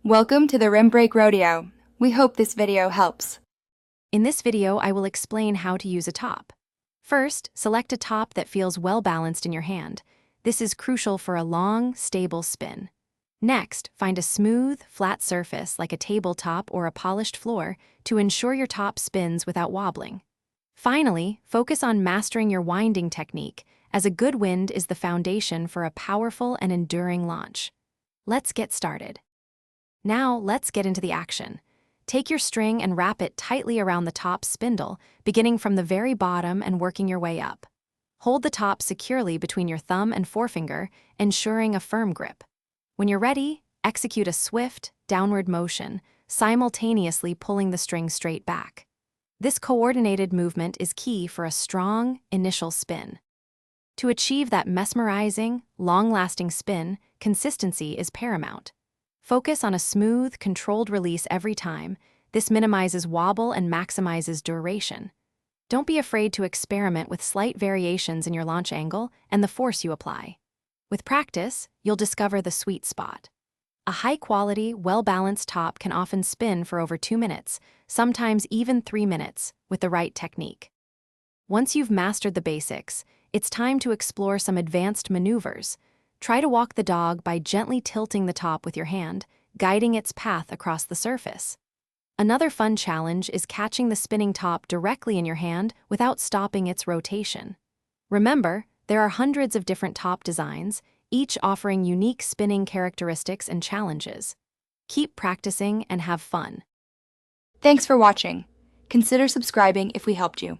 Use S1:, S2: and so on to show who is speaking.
S1: Welcome to the Rim Break Rodeo. We hope this video helps.
S2: In this video, I will explain how to use a top. First, select a top that feels well balanced in your hand. This is crucial for a long, stable spin. Next, find a smooth, flat surface like a tabletop or a polished floor to ensure your top spins without wobbling. Finally, focus on mastering your winding technique, as a good wind is the foundation for a powerful and enduring launch. Let's get started. Now, let's get into the action. Take your string and wrap it tightly around the top spindle, beginning from the very bottom and working your way up. Hold the top securely between your thumb and forefinger, ensuring a firm grip. When you're ready, execute a swift, downward motion, simultaneously pulling the string straight back. This coordinated movement is key for a strong, initial spin. To achieve that mesmerizing, long-lasting spin, consistency is paramount. Focus on a smooth, controlled release every time. This minimizes wobble and maximizes duration. Don't be afraid to experiment with slight variations in your launch angle and the force you apply. With practice, you'll discover the sweet spot. A high-quality, well-balanced top can often spin for over 2 minutes, sometimes even 3 minutes, with the right technique. Once you've mastered the basics, it's time to explore some advanced maneuvers. Try to walk the dog by gently tilting the top with your hand, guiding its path across the surface. Another fun challenge is catching the spinning top directly in your hand without stopping its rotation. Remember, there are hundreds of different top designs, each offering unique spinning characteristics and challenges. Keep practicing and have fun.
S1: Thanks for watching. Consider subscribing if we helped you.